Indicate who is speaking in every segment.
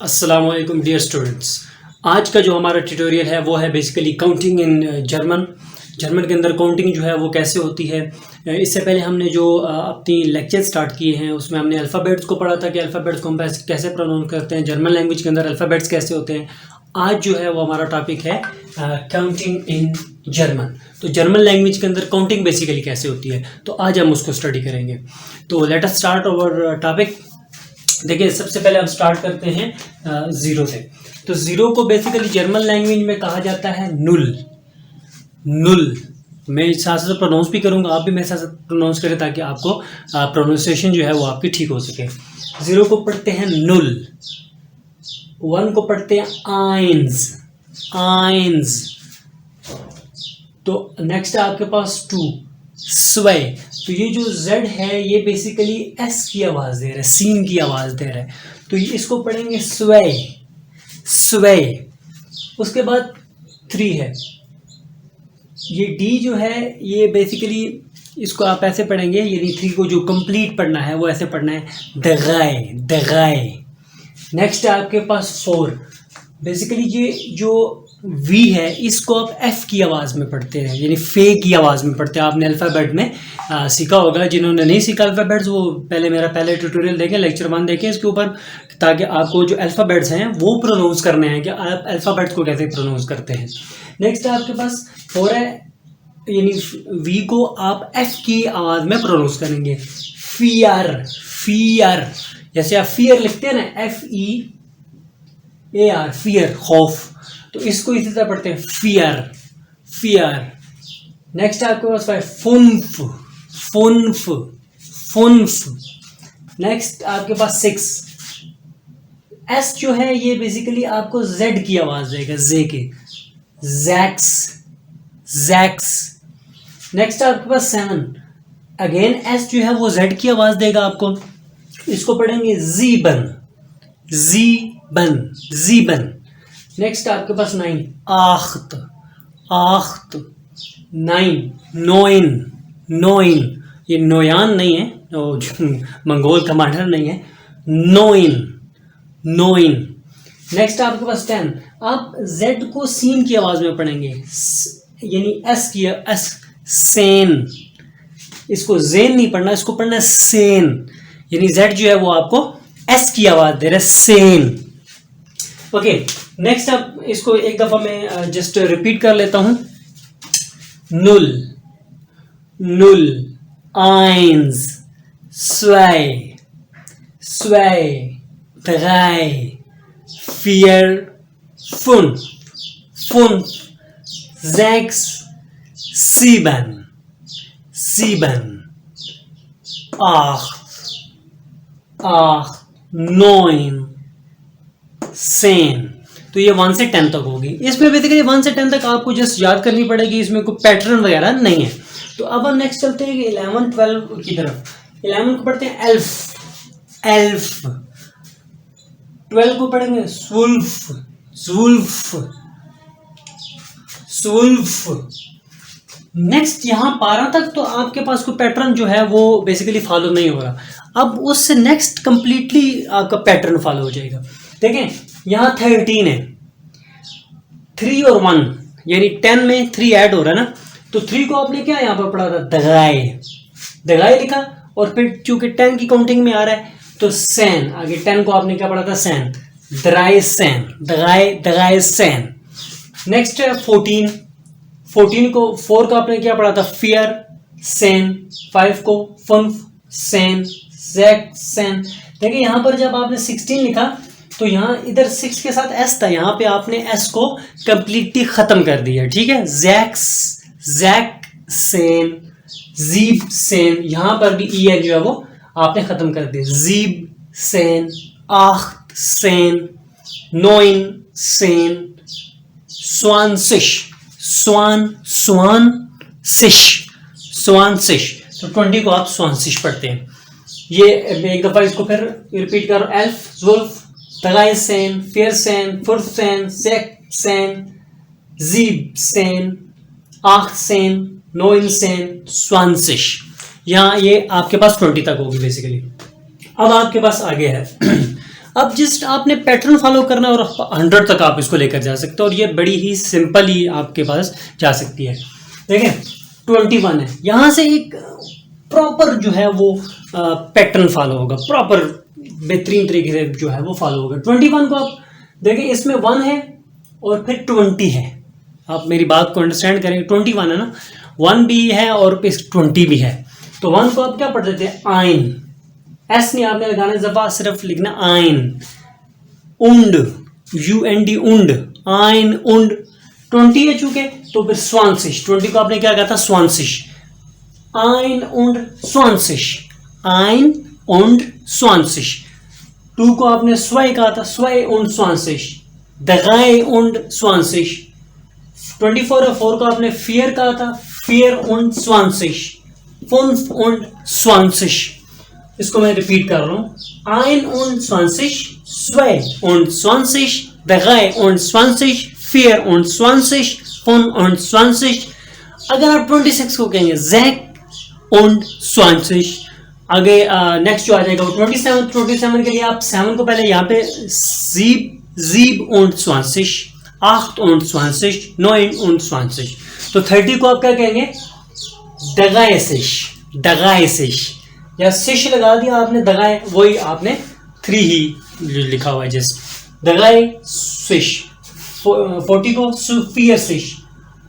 Speaker 1: अस्सलाम वालेकुम dear students. आज का जो हमारा ट्यूटोरियल है वो है basically counting in German. German के अंदर काउंटिंग जो है वो कैसे होती है। इससे पहले हमने जो अपनी लेक्चर स्टार्ट किए हैं उसमें हमने अल्फ़ाबेट्स को पढ़ा था कि अल्फ़ाबेट्स को हम कैसे प्रोनाउंस करते हैं, जर्मन लैंग्वेज के अंदर अल्फ़ाबेट्स कैसे होते हैं। आज जो है वो हमारा टॉपिक है काउंटिंग इन जर्मन। तो जर्मन लैंग्वेज के अंदर काउंटिंग बेसिकली कैसे होती है, तो आज हम उसको स्टडी करेंगे। तो let us start our topic. देखिए, सबसे पहले हम स्टार्ट करते हैं ज़ीरो से। तो ज़ीरो को बेसिकली जर्मन लैंग्वेज में कहा जाता है नुल। नुल मैं साथ साथ प्रोनाउंस भी करूँगा, आप भी मेरे साथ प्रोनाउंस करें ताकि आपको प्रोनाउंसिएशन जो है वो आपकी ठीक हो सके। ज़ीरो को पढ़ते हैं नुल, वन को पढ़ते हैं आइन्स, आइन्स। तो नेक्स्ट है आपके पास टू, स्वे। तो ये जो Z है ये बेसिकली S की आवाज़ दे रहा है, सीन की आवाज़ दे रहा है, तो ये इसको पढ़ेंगे स्वे, स्वे। उसके बाद थ्री है, ये D जो है ये बेसिकली इसको आप ऐसे पढ़ेंगे, यानी थ्री को जो कंप्लीट पढ़ना है वो ऐसे पढ़ना है, दगाए, दगाए। नेक्स्ट है आपके पास फोर। बेसिकली ये जो V है इसको आप F की आवाज़ में पढ़ते हैं, यानी फे की आवाज़ में पढ़ते हैं। आपने अल्फ़ाबेट में सीखा होगा, जिन्होंने नहीं सीखा अल्फ़ाबेट्स वो पहले मेरा ट्यूटोरियल देखें, लेक्चर 1 देखें इसके ऊपर, ताकि आपको जो अल्फ़ाबेट्स हैं वो प्रोनाउंस करने हैं कि आप अल्फ़ाबेट्स को कैसे प्रोनाउंस करते हैं। नेक्स्ट है आपके पास फोर है, यानी V को आप F की आवाज़ में प्रोनाउंस करेंगे, फियर, फियर। जैसे आप फियर लिखते हैं ना, FEAR, फियर, खौफ, तो इसको इसी तरह पढ़ते हैं फियर, फियर। नेक्स्ट आपके पास है फुन्फ, फुन्फ, फुन्फ। नेक्स्ट आपके पास सिक्स। S जो है ये बेसिकली आपको Z की आवाज देगा, Z के, जैक्स, जैक्स। नेक्स्ट आपके पास सेवन, अगेन S जो है वो Z की आवाज देगा आपको, इसको पढ़ेंगे जीबन, जीबन, जीबन। नेक्स्ट आपके पास नाइन, आख्त, आख्त, नाइन, नोइन, नोइन। ये नोयान नहीं है, मंगोल कमांडर नहीं है, नोइन, नोइन। नेक्स्ट आपके पास टेन, आप Z को सीन की आवाज में पढ़ेंगे, यानी S की, S, सेन। इसको जेन नहीं पढ़ना, इसको पढ़ना है सेन, यानी Z जो है वो आपको S की आवाज दे रहा है, सेन। ओके, नेक्स्ट अब इसको एक दफा मैं जस्ट रिपीट कर लेता हूं। नुल, नुल, आइन्स, स्वे, स्वे, drei, vier, fünf, fünf, sechs, sieben, sieben, acht, acht, neun, zehn। तो ये 1 से 10 तक होगी। इसमें बेसिकली 1 से 10 तक आपको जस्ट याद करनी पड़ेगी, इसमें कोई पैटर्न वगैरह नहीं है। तो अब हम नेक्स्ट चलते हैं 11, 12 की तरफ। 11 को पढ़ते हैं एल्फ, एल्फ। 12 को पढ़ेंगे स्वुल्फ, स्वुल्फ, स्वुल्फ। नेक्स्ट यहाँ 12 तक तो आपके पास कोई पैटर्न जो है वो बेसिकली फॉलो नहीं हो रहा। अब उससे नेक्स्ट कंप्लीटली आपका पैटर्न फॉलो हो जाएगा। देखें, यहाँ 13 है, 3 और 1, यानी 10 में 3 ऐड हो रहा है ना, तो 3 को आपने क्या यहाँ पर पढ़ा था, दगाए, दगाए लिखा, और फिर चूंकि 10 की काउंटिंग में आ रहा है तो सैन, आगे 10 को आपने क्या पढ़ा था, San, Durai San, दगाए, दगाए San. Next है 14, 14 को 4 का आपने क्या पढ़ा था, फियर, सैन। 5 को फुन्फ, सैन, जैक, सैन। देखिए यहाँ पर जब आपने 16 लिखा तो यहाँ इधर 6 के साथ S था, यहाँ पे आपने S को कंप्लीटली खत्म कर दिया, ठीक है। जैक्स, जैक, सेन, जीब, सेन। यहाँ पर भी EN जो है वो आपने खत्म कर दिया, जीब, सेन, आख्त, सेन, नोइन, सेन, स्वानसिश, स्वान, स्वान, सिश, स्वानसिश। तो 20 को आप स्वानसिश पढ़ते हैं। ये एक दफा इसको फिर रिपीट करो, एल्फ, जुल्फ, दगाई सेन, फिर सेन, फुर्फ सेन, सेक सेन, जीब सेन, आख सेन, नोइन सेन, स्वानसिश। यहाँ ये आपके पास 20 तक होगी बेसिकली। अब आपके पास आगे है अब जस्ट आपने पैटर्न फॉलो करना और 100 तक आप इसको लेकर जा सकते हो और ये बड़ी ही सिंपल ही आपके पास जा सकती है। देखिए 21 है, यहाँ से एक प्रॉपर जो है वो पैटर्न फॉलो होगा, प्रॉपर बेहतरीन तरीके से जो है वो फॉलो होगा। 21 को आप देखिए, इसमें 1 है और फिर 20 है। आप मेरी बात को अंडरस्टैंड करेंगे, 21 है ना, 1 भी है और फिर 20 भी है। तो 1 को आप क्या पढ़ देते हैं, आइन, एस नहीं आपने लगाना, जबा सिर्फ लिखना आइन, उंड, UND उंड, आइन उंड। 20 है चूंकि, तो फिर स्वांसिश, 20 को आपने क्या कहा था, स्वांसिश, आइन उंड स्वांसिश, आइन उंड स्वांसिश। 2 को आपने स्वय कहा था, स्वय उंड स्वांसिश, दगाए उंड स्वांसिश। 24 और 4 को आपने फियर कहा था, फियर उंड स्वांसिश, फुन्फ उंड स्वांसिश। इसको मैं रिपीट कर रहा हूं, आइन उंड स्वांसिश, स्वय उंड स्वांसिश, दगाए उंड स्वांसिश, फियर उंड स्वांसिश, फुन उंड स्वांसिश। अगर आप 26 को कहेंगे, जैक उंड स्वांसिश। आगे नेक्स्ट जो आ जाएगा वो 27 के लिए आप 7 को पहले यहाँ पे जीब उंड स्वांसिश, 8 und 20, 9 und 20। तो 30 को आप क्या कहेंगे, दगाएसिश, दगाएसिश, या सिश लगा दिया आपने, दगाए वही आपने 3 ही लिखा हुआ है जस्ट, दगाए सिश। 40 को सुफियर सिश,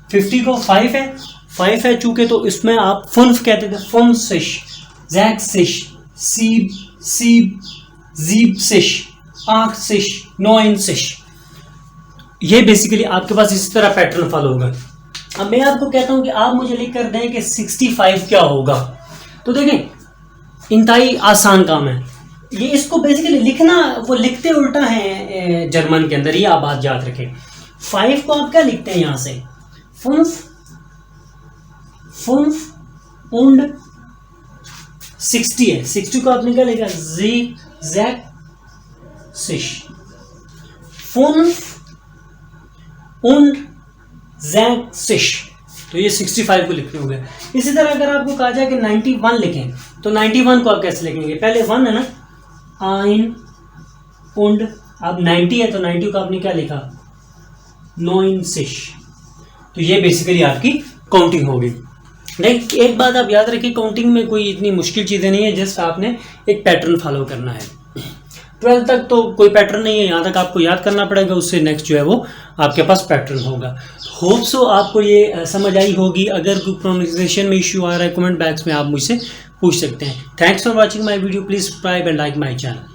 Speaker 1: 50 को 5 है चूंकि, तो इसमें आप फुन्फ कहते थे, फुन सिश, जैक सिश, सीब जीब सिश, 8 सिश, 9 सिश। ये बेसिकली आपके पास इसी तरह पैटर्न फॉलो होगा। अब मैं आपको कहता हूं कि आप मुझे लिख कर दें कि 65 क्या होगा। तो देखें, इंतहाई आसान काम है ये, इसको बेसिकली लिखना वो लिखते उल्टा है जर्मन के अंदर, ये आप बात याद रखें। 5 को आप क्या लिखते हैं यहाँ से, फुन्फ उंड 60 है, 60 को आपने क्या लिखा, जैक सिश, फुन्फ उंड जैक सिश। तो ये 65 को लिखने हो गए। इसी तरह अगर आपको कहा जाए कि 91 लिखें, तो 91 को आप कैसे लिखेंगे, पहले 1 है ना, आइन उंड, अब 90 है तो 90 को आपने क्या लिखा, 9 सिश। तो ये बेसिकली आपकी काउंटिंग होगी। लाइक एक बात आप याद रखिए, काउंटिंग में कोई इतनी मुश्किल चीज़ें नहीं है, जस्ट आपने एक पैटर्न फॉलो करना है। 12 तक तो कोई पैटर्न नहीं है, यहाँ तक आपको याद करना पड़ेगा, उससे नेक्स्ट जो है वो आपके पास पैटर्न होगा। होप सो आपको ये समझ आई होगी। अगर कोई प्रोनाउंसिएशन में इश्यू आ रहा है, कमेंट बॉक्स में आप मुझसे पूछ सकते हैं। Thanks for watching my video, please subscribe and like my channel.